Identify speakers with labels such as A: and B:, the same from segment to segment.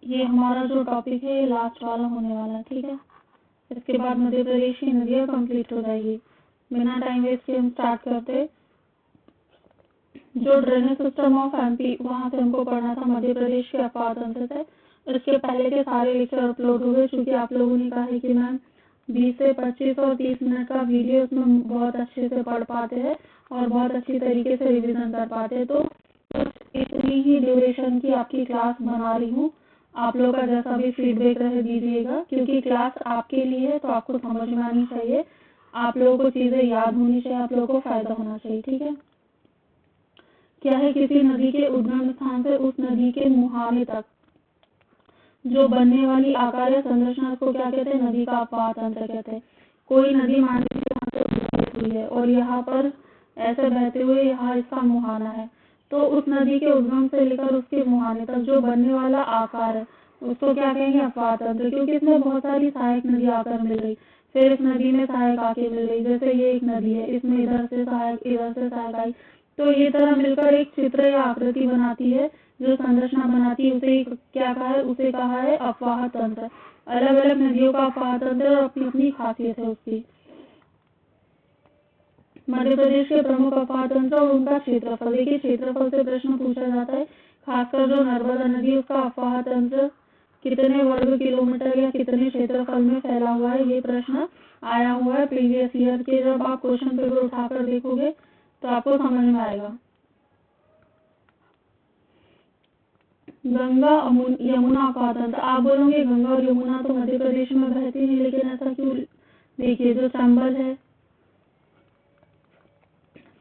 A: ये हमारा जो टॉपिक है ये लास्ट वाला होने वाला है, ठीक है। इसके बाद मध्य प्रदेश की नदियाँ कंप्लीट हो जाएगी। बिना टाइम वेस्ट के हम स्टार्ट करते। जो ड्रेनेज सिस्टम ऑफ एमपी, वहाँ से हमको पढ़ना था मध्य प्रदेश के अपवाद तंत्र से। इसके पहले के सारे लेक्चर अपलोड हो गए, क्योंकि आप लोगों ने कहा है कि मैम 20 से 25 और 30 मिनट का वीडियो उसमें बहुत अच्छे से पढ़ पाते हैं और बहुत अच्छी तरीके से रिविजन कर पाते हैं। तो इतनी ही ड्यूरेशन की आपकी क्लास बना रही हूँ। आप लोग का जैसा भी फीडबैक रहे दीजिएगा, क्योंकि क्लास आपके लिए है तो आपको समझ में आनी चाहिए, आप लोगों को चीज़ें याद होनी चाहिए, आप लोगों को फायदा होना चाहिए, ठीक है। क्या है, किसी नदी के उद्गम स्थान से उस नदी के मुहाने तक जो बनने वाली आकार या संरचना को क्या कहते हैं, नदी का अपवाद तंत्र कहते हैं। कोई नदी मान लीजिए यहाँ से उद्गत हुई है और यहाँ पर ऐसे बहते हुए यहाँ इसका मुहाना है, तो उस नदी के उद्गम से लेकर उसके मुहाने तक जो बनने वाला आकार है उसको क्या कहेंगे, अपवाद तंत्र। क्योंकि इसमें बहुत सारी सहायक नदी आकर मिल रही, फिर इस नदी में सहायक आके मिल रही, जैसे ये एक नदी है, इसमें इधर से सहायक आई, तो ये तरह मिलकर एक चित्र या आकृति बनाती है, जो संरचना बनाती है, उसे क्या कहा है, उसे कहा है अपवाह तंत्र। अलग अलग नदियों का अपवाह तंत्र और अपनी अपनी खासियत है उसकी। मध्य प्रदेश के प्रमुख अपवाह तंत्र और उनका क्षेत्रफल। देखिए, क्षेत्रफल से प्रश्न पूछा जाता है, खासकर जो नर्मदा नदी उसका अपवाह तंत्र कितने वर्ग किलोमीटर या कितने क्षेत्रफल में फैला हुआ है, ये प्रश्न आया हुआ है प्रीवियस ईयर के। जब आप क्वेश्चन पेपर उठाकर देखोगे तो आपको समझ में आएगा। गंगा यमुना अपवाह तंत्र। आप बोलोगे गंगा और यमुना तो मध्य प्रदेश में बहती है, लेकिन ऐसा क्यों? देखिए, जो चंबल है,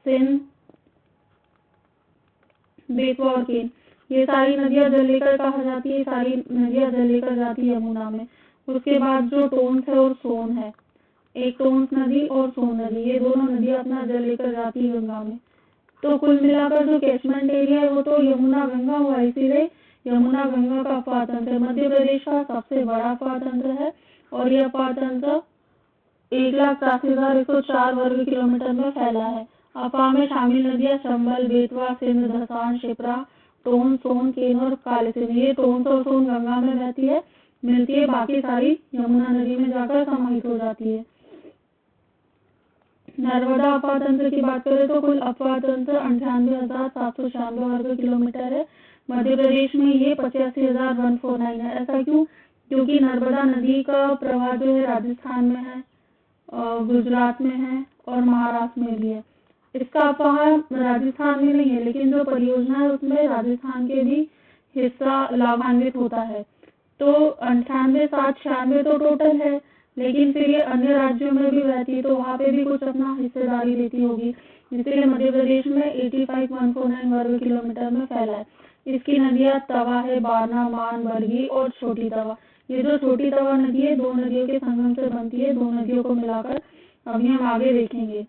A: सिंध, बेतवा और केन, ये सारी नदियां जल लेकर कहा जाती है, सारी नदियां जल लेकर जाती है यमुना में। उसके बाद जो टोंस है और सोन है, एक टोंस नदी और सोन नदी, ये दोनों नदियां अपना जल लेकर जाती है गंगा में। तो कुल मिलाकर जो कैचमेंट एरिया है वो तो यमुना गंगा हुआ, इसीलिए यमुना गंगा का अपवाह तंत्र मध्य प्रदेश का सबसे बड़ा अपवाह तंत्र है। और यह अपवाह तंत्र 1,80,104 वर्ग किलोमीटर में फैला है। अपवाह में शामिल नदियां चंबल, बेतवा, सिंध, धसान, शिप्रा, टोंस, सोन, केन और काले सिंध। ये टोंस और सोन गंगा में बहती है, मिलती है, बाकी सारी यमुना नदी में जाकर समाहित हो जाती है। नर्मदा अपवाह तंत्र की बात करें तो कुल अपवाह तंत्र 98,796 वर्ग किलोमीटर है। मध्य प्रदेश में ये 85,149 है। ऐसा क्यों? क्योंकि नर्मदा नदी का प्रवाह जो है राजस्थान में है, गुजरात में है और महाराष्ट्र में भी है। इसका अपवाह राजस्थान में नहीं है, लेकिन जो परियोजना है उसमें राजस्थान के भी हिस्सा लाभान्वित होता है। तो 98,796 तो टोटल है, लेकिन फिर ये अन्य राज्यों में भी बहती है, तो वहाँ पे भी कुछ अपना हिस्सेदारी देती होगी। इसलिए मध्य प्रदेश में 85,149 वर्ग किलोमीटर में फैला है। इसकी नदियां तवा है, बारना, मान, बरगी और छोटी तवा। ये जो छोटी तवा नदी है, दो नदियों के संगम से बनती है। दो नदियों को मिलाकर अभी हम आगे देखेंगे।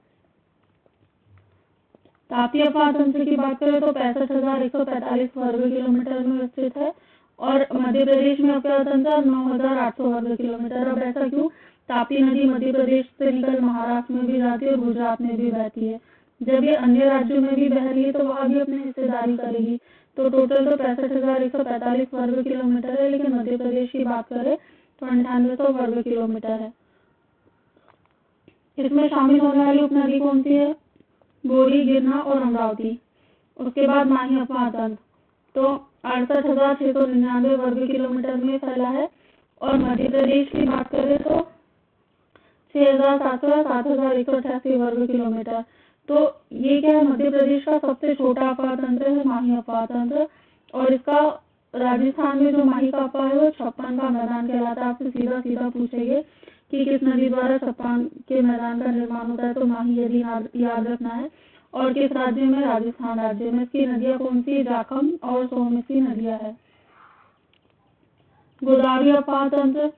A: ताप्ती अपवाह तंत्र की बात करें तो 65,145 वर्ग किलोमीटर में स्थित है और मध्य प्रदेश में अपवाह तंत्र 9,800 वर्ग किलोमीटर। अब ऐसा क्यों? ताप्ती नदी मध्य प्रदेश से निकल महाराष्ट्र में भी जाती है और गुजरात में भी बहती है। जब ये अन्य राज्यों में भी बह रही है तो वहाँ भी अपनी हिस्सेदारी करेगी। तो टोटल तो 65,145 वर्ग किलोमीटर है, लेकिन मध्य प्रदेश की बात करें तो 9800 वर्ग किलोमीटर है। इसमें शामिल होने वाली उपनदी कौन सी है? बोरी, गिरना और अमरावती। उसके बाद माही अपवाह तंत्र तो 68,699 वर्ग किलोमीटर में फैला है और मध्य प्रदेश की बात करें तो 6,700 या 7,188 वर्ग किलोमीटर। तो ये क्या है, मध्य प्रदेश का सबसे छोटा अपवाह तंत्र है माही अपवाह तंत्र। और इसका राजस्थान में जो माही का अपवाह है वो 56 का मैदान कहलाता है। आपसे सीधा सीधा पूछेंगे कि किस नदी द्वारा 56 के मैदान का निर्माण होता है, तो माही यदि याद रखना है। और किस राज्य में? राजस्थान राज्य में। इसकी नदियां कौन सी? जाखम और सोन इसकी नदियां है। गोदावरी अपवाह तंत्र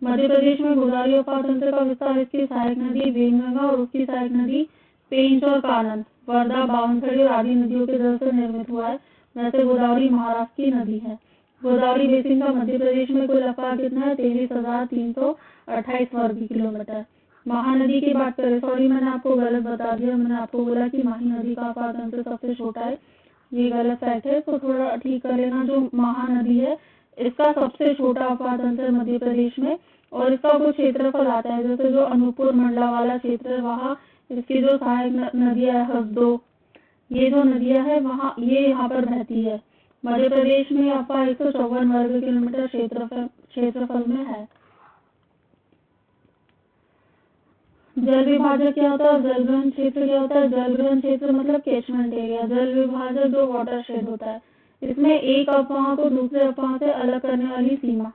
A: मध्य प्रदेश में गोदावरी अपवाह तंत्र का विस्तार इसकी सहायक नदी वेनगंगा और उसकी सहायक नदी पेंच और कानन, वर्धा, बावनथड़ी और आदि नदियों के जल से निर्मित हुआ है। वैसे गोदावरी महाराष्ट्र की नदी है। गोदावरी बेसिन का मध्य प्रदेश में कुल अपवाह कितना है? 23,328 वर्ग किलोमीटर। महानदी की बात करें, सॉरी मैंने आपको गलत बता दिया, मैंने आपको बोला कि माही नदी का अपवाह तंत्र सबसे छोटा है, ये गलत फैक्ट है, तो थोड़ा ठीक कर लेना। जो महानदी है इसका सबसे छोटा अफवाह तंत्र है मध्य प्रदेश में, और इसका कुछ क्षेत्रफल आता है, जैसे जो अनूपपुर मंडला वाला क्षेत्र है वहाँ इसकी जो सहायक नदियां है हसदो, ये जो नदियां है वहाँ ये यहाँ पर बहती है। मध्य प्रदेश में अफवाह 154 वर्ग किलोमीटर क्षेत्रफल में है। जल विभाजक क्या होता है, जल ग्रहण क्षेत्र क्या होता है? जल ग्रहण क्षेत्र मतलब कैचमेंट एरिया। जल विभाजक जो वाटरशेड होता है, इसमें एक अफवाह को दूसरे अफवाह से अलग करने वाली सीमा,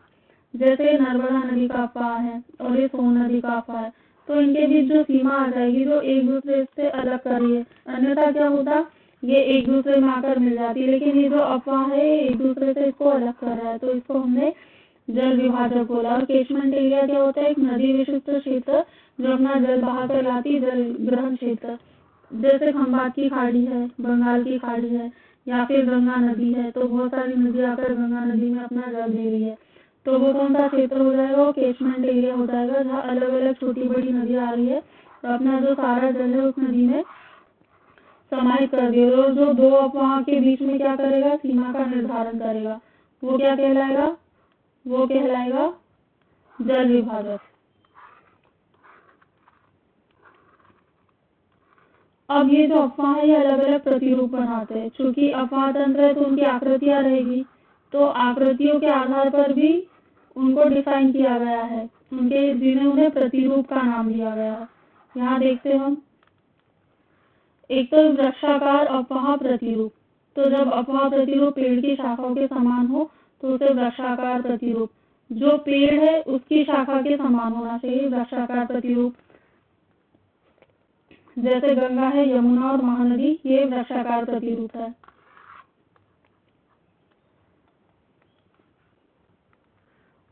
A: जैसे नर्मदा नदी का अफवाह है और ये सोन नदी का अफवाह है, तो इनके बीच जो सीमा आ जाएगी जो एक दूसरे से अलग कर रही है। अन्यथा क्या होता, ये एक दूसरे में आकर मिल जाती, लेकिन ये जो अफवाह है एक दूसरे से इसको अलग कर रहा है, तो इसको हमने जल विभाजक बोला। और कैचमेंट एरिया क्या होता है? एक नदी विशिष्ट क्षेत्र जो अपना जल बहा कर लाती, जल ग्रहण क्षेत्र, जैसे खंबात की खाड़ी है, बंगाल की खाड़ी है, या फिर गंगा नदी है, तो बहुत सारी नदी आकर गंगा नदी में अपना जल दे रही है, तो वो कौन सा क्षेत्र हो जाएगा? वो कैचमेंट एरिया हो जाएगा, जहाँ अलग अलग छोटी बड़ी नदियां आ रही है और अपना जो सारा जल है उस नदी में समाहित कर दिया। और जो दो अफवाह के बीच में क्या करेगा? सीमा का निर्धारण करेगा, वो क्या कहलाएगा? वो कहलाएगा जल विभाजक। अब ये जो अफवाह है ये अलग अलग प्रतिरूप बनाते हैं, चूंकि अफवाह तंत्र है तो उनकी आकृतियां रहेगी, तो आकृतियों के आधार पर भी उनको डिफाइन किया गया है, उनके जिन्हें उन्हें प्रतिरूप का नाम दिया गया है। यहाँ देखते हम, एक तो वृक्षाकार अफवाह प्रतिरूप, तो जब अफवाह प्रतिरूप पेड़ की शाखाओं के समान हो तो उसे वृक्षाकार प्रतिरूप, जो पेड़ है उसकी शाखा के समान होना चाहिए वृक्षाकार प्रतिरूप। जैसे गंगा है, यमुना और महानदी, ये वृक्षाकार प्रतिरूप है।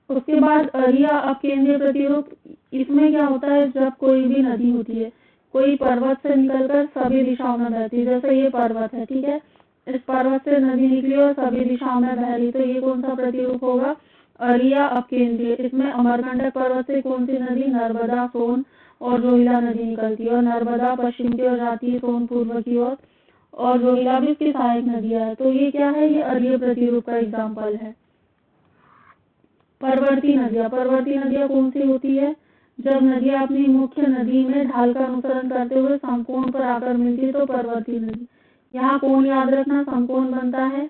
A: उसके बाद अरिया अपकेंद्रीय प्रतिरूप, इसमें क्या होता है? जब कोई भी नदी होती है, कोई पर्वत से निकलकर सभी दिशाओं में बहती है, जैसे ये पर्वत है, ठीक है, इस पर्वत से नदी निकली और सभी दिशाओं में बह रही, तो ये कौन सा प्रतिरूप होगा? अरिया अपकेंद्रीय। इसमें अमरकंटक पर्वत से कौन सी नदी? नर्मदा, सोन और रोहिला नदी निकलती है, और नर्मदा पश्चिम की ओर जाती है, सोन पूर्व की ओर, और रोहिला भी इसकी सहायक नदियां है, तो ये क्या है? ये अरिय प्रतिरूप का एग्जाम्पल है। परवर्ती नदियां कौन सी होती है? जब नदियां अपनी मुख्य नदी में ढाल का अनुसरण करते हुए समकोण पर आकर मिलती है, तो परवर्ती नदी। यहाँ कोण याद रखना, समकोण बनता है।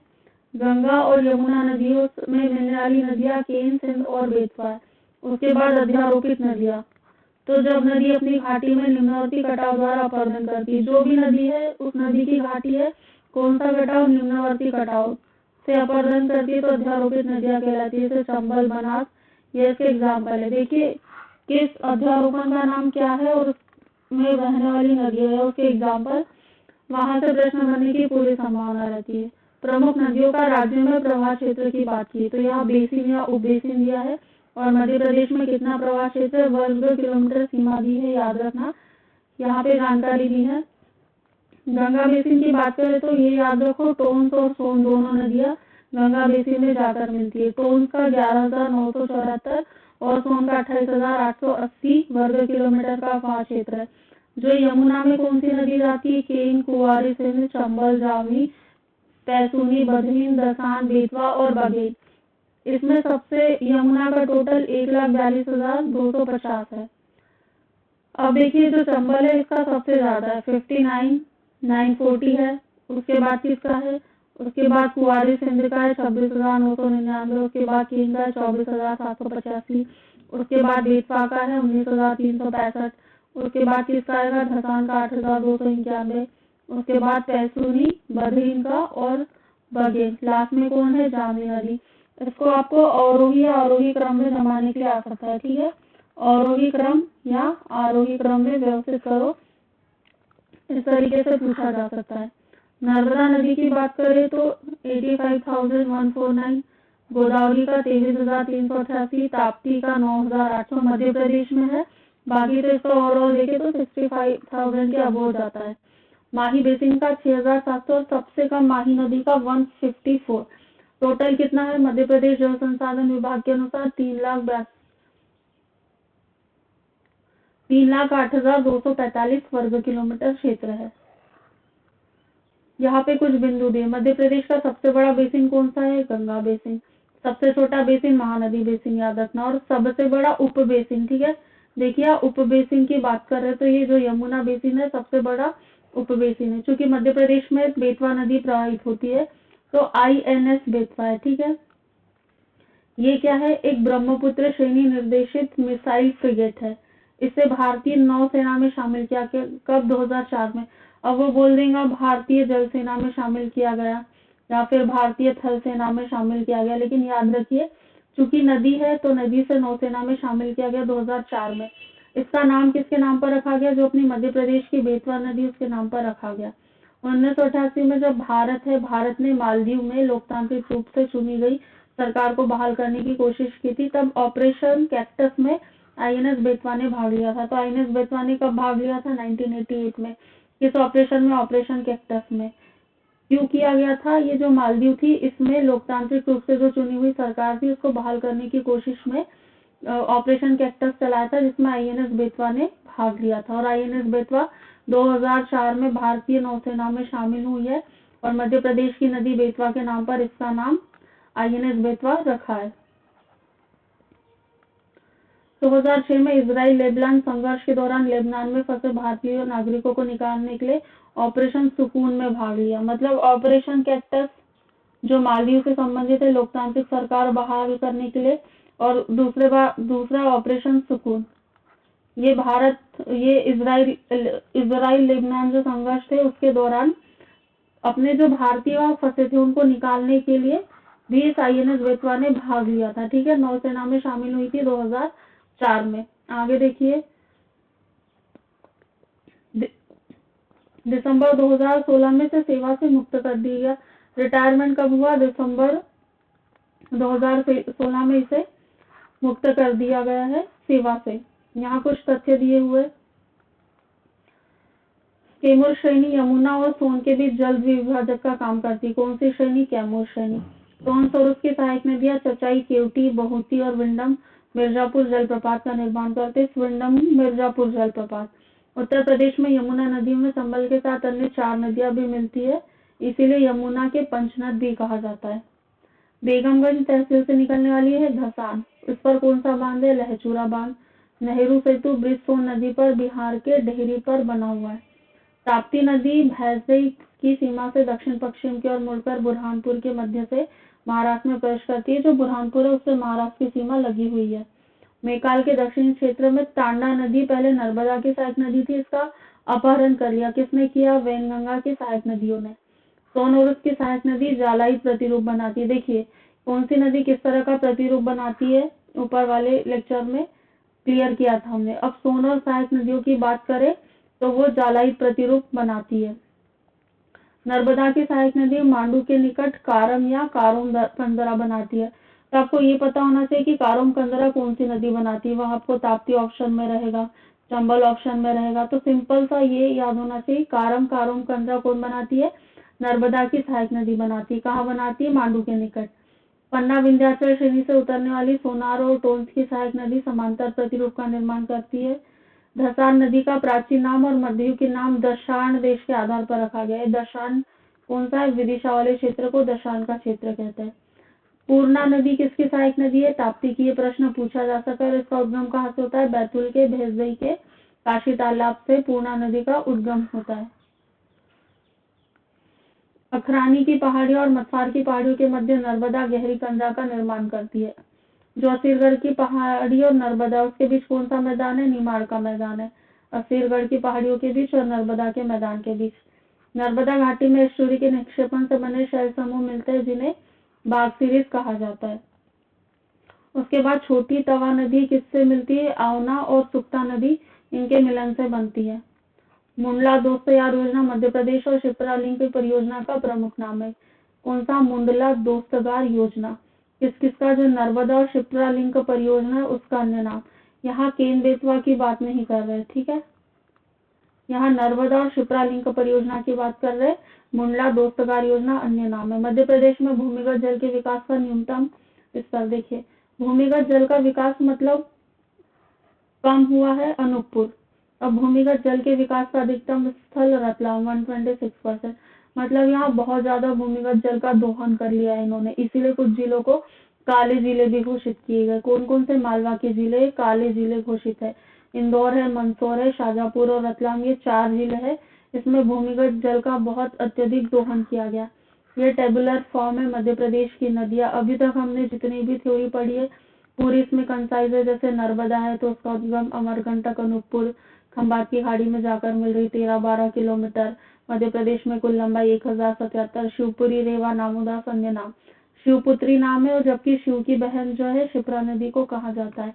A: गंगा और यमुना नदियों में मिलने वाली नदियां केन, सिंध और बेतवा। उसके बाद अध्यारोपित नदियां, तो जब नदी अपनी घाटी में निम्नवर्ती कटाव द्वारा अपरदन करती है, जो भी नदी है उस नदी की घाटी है, कौन सा कटाव? निम्नवर्ती कटाव से अपरदन करती है, तो अध्यारोपित नदियां कहलाती है, जैसे चंबल, बनास, ये इसके एग्जाम्पल है। देखिए किस अध्यारोपण का नाम क्या है और उसमें बहने वाली नदियां है उसके एग्जाम्पल, वहां से प्रश्न बनने की पूरी संभावना रहती है। प्रमुख नदियों का राज्य में प्रवाह क्षेत्र की बात की, तो यहाँ बेसिन या उपबेसिन दिया है, और मध्य प्रदेश में कितना प्रवाह क्षेत्र? वर्ग किलोमीटर सीमा दी है, याद रखना, यहाँ पे जानकारी दी है। गंगा बेसिन की बात करें तो ये याद रखो, टोन्स और सोन दोनों नदियां गंगा बेसिन में जाकर मिलती है। टोन्स का 11,974 और सोन का 28,880 वर्ग किलोमीटर का अफवाह क्षेत्र है। जो यमुना में कौन सी नदी जाती है? केन, कुंवारी, सिंध, चंबल, जामनी, पैसूनी, बदहीन, दसान, बेतवा और बघेल। इसमें सबसे यमुना का टोटल 1,42,250 है। अब देखिए जो चंबल है इसका सबसे ज्यादा है, 59,940 है। उसके बाद किसका है? उसके बाद कुंवारी सिंध का है 26,999। उसके बाद केन का है 24,785। उसके बाद बेतवा का है 19,365। उसके बाद किसका आएगा? धसान का 8,291। उसके बाद पैसूनी, बदहीन का और बघेल। लास्ट में कौन है? जामनी नदी। इसको आपको अवरोही या आरोही क्रम में जमाने के लिए आ सकता है, ठीक है, अवरोही क्रम या आरोही क्रम में व्यवस्थित करो, इस तरीके से पूछा जा सकता है। नर्मदा नदी की बात करें तो 85,149, गोदावरी का 23,388, ताप्ती का 9,800 मध्य प्रदेश में है। बाकी तो इसका ओवरऑल देखे तो 65,000 के अबोव जाता है। माही बेसिन का 6,700 और सबसे कम माही नदी का 154। टोटल कितना है? मध्य प्रदेश जल संसाधन विभाग के अनुसार 3,08,245 वर्ग किलोमीटर क्षेत्र है। यहाँ पे कुछ बिंदु दिए। मध्य प्रदेश का सबसे बड़ा बेसिन कौन सा है? गंगा बेसिन। सबसे छोटा बेसिन महानदी बेसिन याद रखना, और सबसे बड़ा उप बेसिन। ठीक है, देखिए उप बेसिन की बात कर रहे हैं तो ये जो यमुना बेसिन है सबसे बड़ा उप बेसिन है। क्योंकि मध्य प्रदेश में बेतवा नदी प्रवाहित होती है तो INS बेतवा है। ठीक है, ये क्या है, एक ब्रह्मपुत्र श्रेणी निर्देशित मिसाइल फ्रिगेट है। इसे भारतीय नौसेना में शामिल किया गया कब, 2004 में। अब वो बोल देंगे भारतीय जल सेना में शामिल किया गया या फिर भारतीय थल सेना में शामिल किया गया, लेकिन याद रखिए चूंकि नदी है तो नदी से नौसेना में शामिल किया गया 2004 में। इसका नाम किसके नाम पर रखा गया, जो अपनी मध्य प्रदेश की बेतवा नदी उसके नाम पर रखा गया। 1988 में जब भारत ने मालदीव में लोकतांत्रिक रूप से चुनी गई सरकार को बहाल करने की कोशिश की थी, तब ऑपरेशन कैक्टस में INS बेतवा ने भाग लिया था। तो INS बेतवा ने कब भाग लिया था, 1988 में। किस ऑपरेशन में, ऑपरेशन कैक्टस में। क्यों किया गया था, ये जो मालदीव थी इसमें लोकतांत्रिक रूप से जो चुनी हुई सरकार थी उसको बहाल करने की कोशिश में ऑपरेशन कैक्टस चलाया था, जिसमें INS बेतवा ने भाग लिया था। और INS बेतवा 2004 में भारतीय नौसेना में शामिल हुई है और मध्य प्रदेश की नदी बेतवा के नाम पर इसका नाम INS बेतवा रखा है। 2006 में इजराइल लेबनान संघर्ष के दौरान लेबनान में फंसे भारतीय नागरिकों को निकालने के लिए ऑपरेशन सुकून में भाग लिया। मतलब ऑपरेशन कैक्टस जो मालदीव से संबंधित है, लोकतांत्रिक सरकार बहाल करने के लिए, और दूसरा ऑपरेशन सुकून, ये इजराइल लेबनान जो संघर्ष थे उसके दौरान अपने जो भारतीय वहां फंसे थे उनको निकालने के लिए भी इस INS बेतवा ने भाग लिया था। ठीक है, नौसेना में शामिल हुई थी 2004 में। आगे देखिए, दिसंबर 2016 में से सेवा से मुक्त कर दिया गया। रिटायरमेंट कब हुआ, दिसंबर 2016 में इसे मुक्त कर दिया गया है सेवा से। यहाँ कुछ तथ्य दिए हुए, कैमूर श्रेणी यमुना और सोन के बीच जल विभाजक का काम करती। कौन सी श्रेणी, कैमूर श्रेणी। सोन स्वरूप की सहायक नदियां चचाई, केवटी, बहुती और विंडम मिर्जापुर जलप्रपात का निर्माण करते। विंडम मिर्जापुर जलप्रपात। उत्तर प्रदेश में यमुना नदी में संबल के साथ अन्य 4 नदियां भी मिलती है, इसीलिए यमुना के पंचनद भी कहा जाता है। बेगमगंज तहसील से निकलने वाली है धसान, इस पर कौन सा बांध है, लहचूरा बांध। नेहरू सेतु ब्रिज सोन नदी पर बिहार के डेहरी पर बना हुआ है। ताप्ती नदी भैंसई की सीमा से दक्षिण पश्चिम की ओर मुड़कर बुरहानपुर के मध्य से महाराष्ट्र में प्रवेश करती है। जो बुरहानपुर है उससे महाराष्ट्र की सीमा लगी हुई है। मेकाल के दक्षिणी क्षेत्र में तांडा नदी पहले नर्मदा की सहायक नदी थी, इसका अपहरण कर लिया। किसने किया, वैनगंगा की सहायक नदियों ने। सोन और उसकी सहायक नदी जालाइत प्रतिरूप बनाती है। देखिए कौन सी नदी किस तरह का प्रतिरूप बनाती है, ऊपर वाले लेक्चर में क्लियर किया था हमने। अब सोन और सहायक नदियों की बात करें तो वो जालाइत प्रतिरूप बनाती है। नर्मदा की सहायक नदी मांडू के निकट कारम या कारोम कंदरा बनाती है। तो आपको ये पता होना चाहिए कि कारोम कंदरा कौन सी नदी बनाती है। वह आपको ताप्ती ऑप्शन में रहेगा, चंबल ऑप्शन में रहेगा। तो सिंपल सा ये याद होना चाहिए, कारोम कंदरा कौन बनाती है, नर्मदा की सहायक नदी बनाती है। कहाँ बनाती है, मांडू के निकट। पन्ना विंध्याचल श्रेणी से उतरने वाली सोनार और टोंस की सहायक नदी समांतर प्रतिरूप का निर्माण करती है। धसान नदी का प्राचीन नाम और मध्ययुग के नाम दशान देश के आधार पर रखा गया है। दशान कौन सा है, विदिशा वाले क्षेत्र को दशान का क्षेत्र कहते हैं। पूर्णा नदी किसकी सहायक नदी है, ताप्ती की। ये प्रश्न पूछा जा सका है। इसका उद्गम कहाँ से होता है, बैतूल के भेजदई के काशी तालाब से पूर्णा नदी का उद्गम होता है। अखरानी की पहाड़ियों और मथार की पहाड़ियों के मध्य नर्मदा गहरी कंदरा का निर्माण करती है। जो असीरगढ़ की पहाड़ी और नर्मदा उसके बीच कौन सा मैदान है, निमाड़ का मैदान है। असीरगढ़ की पहाड़ियों के बीच और नर्मदा के मैदान के बीच। नर्मदा घाटी में एस्टुरी के निक्षेपण से बने शैल समूह मिलते हैं जिन्हें बाग सीरीज कहा जाता है। उसके बाद छोटी तवा नदी किससे मिलती है, आवना और सुक्ता नदी इनके मिलन से बनती है। मुंडला दोस्तयार योजना मध्य प्रदेश और शिप्रा लिंक परियोजना का प्रमुख नाम है। कौन सा, मुंडला दोस्तगार योजना। किसका, जो नर्मदा और शिप्रा लिंक परियोजना है उसका अन्य नाम। यहाँ केन बेतवा की बात नहीं कर रहे, ठीक है, यहाँ नर्मदा और शिप्रा लिंक परियोजना की बात कर रहे। मुंडला दोस्तगार योजना अन्य नाम है। मध्य प्रदेश में भूमिगत जल के विकास का न्यूनतम स्तर देखिए। भूमिगत जल का विकास मतलब कम हुआ है अनूपपुर। अब भूमिगत जल के विकास का अधिकतम स्थल रतलाम 126%। मतलब यहाँ बहुत ज्यादा भूमिगत जल का दोहन कर लिया है इन्होंने, इसीलिए कुछ जिलों को काले जिले भी घोषित किए गए। कौन कौन से मालवा के जिले काले जिले घोषित है? इंदौर है, मंदसौर है, शाजापुर और रतलाम, ये 4 जिले हैं। इसमें भूमिगत जल का बहुत अत्यधिक दोहन किया गया। ये टेबुलर फॉर्म है मध्य प्रदेश की नदियां। अभी तक हमने जितनी भी थ्योरी पढ़ी है पूरी इसमें कंसाइज है। जैसे नर्मदा है तो उसका उद्गम अमरकंटक, अनूपपुर, खंबात की खाड़ी में जाकर मिल रही 13-12 किलोमीटर। मध्य प्रदेश में कुल लंबाई 1077। शिवपुरी, रेवा, नामोदास अन्य नाम। शिवपुत्री नाम है और जबकि शिव की बहन जो है शिप्रा नदी को कहा जाता है।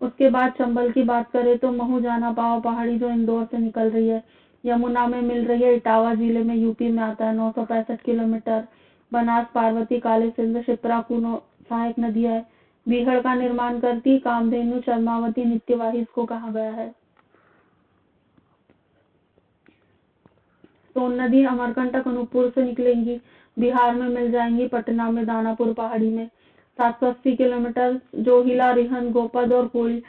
A: उसके बाद चंबल की बात करें तो महू, जाना, पाव पहाड़ी जो इंदौर से निकल रही है। यमुना में मिल रही है, इटावा जिले में यूपी में आता है, 965 किलोमीटर। बनास, पार्वती, काली सिंध, शिप्रा, कूनो सहायक नदी है। बीहड़ का निर्माण करती कामधेनु, चर्मावती, नित्यवाही इसको कहा गया है। सोन नदी अमरकंटक, अनूपपुर से निकलेंगी, बिहार में मिल जाएंगी, पटना में, दानापुर पहाड़ी में। 780 किलोमीटर। जोहिला, रिहन, गोपद और कोल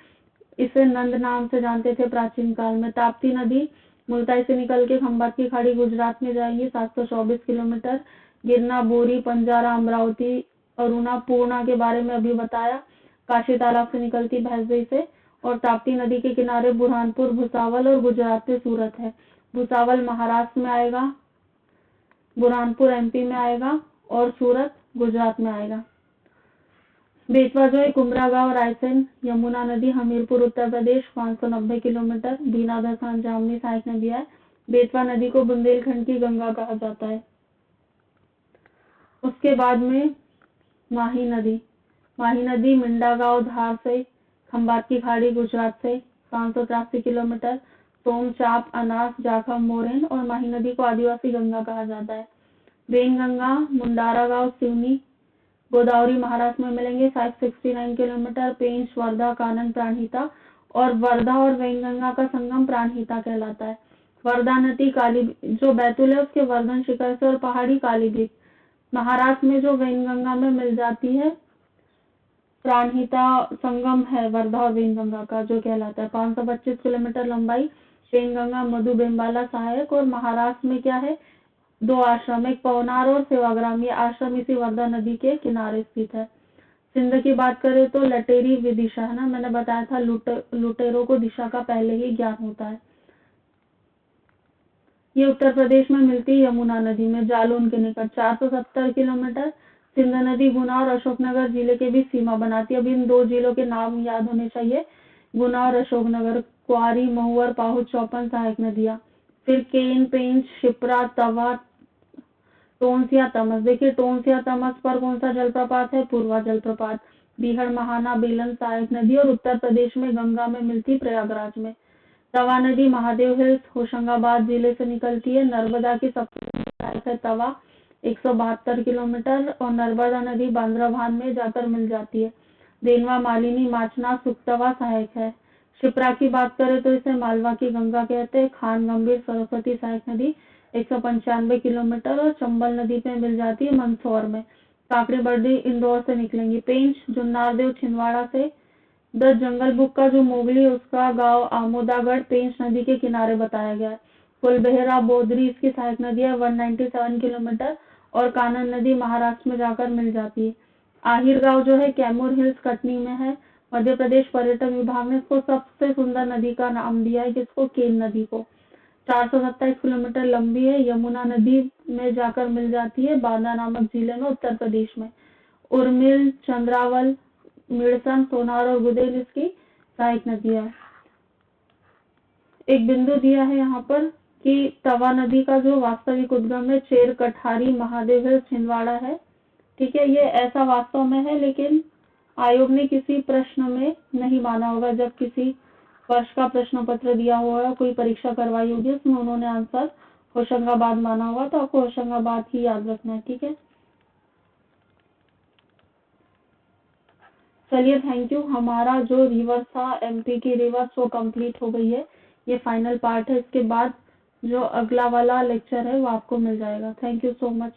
A: इसे नंद नाम से जानते थे प्राचीन काल में। ताप्ती नदी मुल्ताई से निकल के खंबात की खाड़ी गुजरात में जाएंगी, 724 किलोमीटर। गिरना, बोरी, पंजारा, अमरावती, अरुणा, पूर्णा के बारे में अभी बताया। काशी तालाब से निकलती भैंसदेई से। और ताप्ती नदी के किनारे बुरहानपुर, भुसावल और गुजरात में सूरत है। भुसावल महाराष्ट्र में आएगा, बुरहानपुर एमपी में आएगा और सूरत गुजरात में आएगा। बेतवा जो है कुमरा गांव, रायसेन। यमुना नदी हमीरपुर उत्तर प्रदेश, 590 किलोमीटर। बीना, धसान, जामनी सहायक नदी है। बेतवा नदी को बुंदेलखंड की गंगा कहा जाता है। उसके बाद में माही नदी। माही नदी मिंडा गांव, धार से, खंबात की खाड़ी गुजरात से, 583 किलोमीटर। सोम, चाप, अनास, जाखम, मोरेन और माही नदी को आदिवासी गंगा कहा जाता है। वेनगंगा, मुंडारा गांव, सिवनी, गोदावरी महाराष्ट्र में मिलेंगे, 569 किलोमीटर। पेंच, वर्धा, कानन, प्राणहिता और वर्धा और वेनगंगा का संगम प्राणहिता कहलाता है। वर्धा नदी काली जो बैतूल है उसके वर्धन शिखर से और पहाड़ी कालीभीत महाराष्ट्र में जो वेनगंगा में मिल जाती है। प्राणहिता संगम है वर्धा और वेनगंगा का जो कहलाता है। 525 किलोमीटर लंबाई। वेनगंगा, मधु, बेम्बाला सहायक। और महाराष्ट्र में क्या है? 2 आश्रम, एक पवनार और सेवाग्राम। ये आश्रम इसी वर्धा नदी के किनारे स्थित है। सिंध की बात करें तो लटेरी विदिशा है ना, मैंने बताया था लुटेरों को दिशा का पहले ही ज्ञान होता है। ये उत्तर प्रदेश में मिलती है यमुना नदी में, जालौन के निकट, 470 किलोमीटर। सिंध नदी गुना और अशोकनगर जिले के बीच सीमा बनाती है। अब इन 2 जिलों के नाम याद होने चाहिए, गुना और अशोकनगर। क्वारी, महुअर, पाहुच, चौपन सहायक नदियां। फिर केन, पेंच, शिप्रा, तवा, टोंसिया, तमस। देखिए टोंसिया तमस पर कौन सा जलप्रपात है? पूर्वा जलप्रपात। बीहड़, महाना, बेलन सहायक नदी और उत्तर प्रदेश में गंगा में मिलती प्रयागराज में। तवा नदी महादेव हिल्स, होशंगाबाद जिले से निकलती है। नर्मदा की सबसे सहायक है तवा, 172 किलोमीटर। और नर्मदा नदी बांद्राभान में जाकर मिल जाती है। देनवा, मालिनी, माचना, सुक्तवा सहायक है। शिप्रा की बात करें तो इसे मालवा की गंगा कहते हैं। खान, गंभीर, सरस्वती सहायक नदी 195 किलोमीटर और चंबल नदी पे मिल जाती है मंदसौर में। काकड़ी बर्डी इंदौर से निकलेंगी। पेंच, जुन्नारदेव, छिंदवाड़ा से। द जंगल बुक का जो मोगली उसका गांव आमोदागढ़ पेंच नदी के किनारे बताया गया है। फुलबेहरा, बोदरी इसकी सहायक नदी है, 197 किलोमीटर। और कानन नदी महाराष्ट्र में जाकर मिल जाती है। आहिर गांव जो है कैमूर हिल्स कटनी में है। मध्य प्रदेश पर्यटन विभाग ने इसको सबसे सुंदर नदी का नाम दिया है, जिसको केन नदी को। 427 किलोमीटर लंबी है। यमुना नदी में जाकर मिल जाती है बांदा नामक जिले में उत्तर प्रदेश में। उर्मिल, चंद्रावल, मिड़सन, सोनार और गुदेल इसकी सहायक नदी है। एक बिंदु दिया है यहाँ पर कि तवा नदी का जो वास्तविक उद्गम है चेर, कठारी, महादेव हिल्स, छिंदवाड़ा है। ठीक है, ये ऐसा वास्तव में है लेकिन आयोग ने किसी प्रश्न में नहीं माना होगा। जब किसी वर्ष का प्रश्न पत्र दिया हुआ कोई परीक्षा करवाई होगी उसमें उन्होंने आंसर होशंगाबाद माना होगा, तो आपको होशंगाबाद ही याद रखना है। ठीक है, चलिए थैंक यू। हमारा जो रिवर्स था एमपी की रिवर्स वो कंप्लीट हो गई है। ये फाइनल पार्ट है। इसके बाद जो अगला वाला लेक्चर है वो आपको मिल जाएगा। Thank you so much.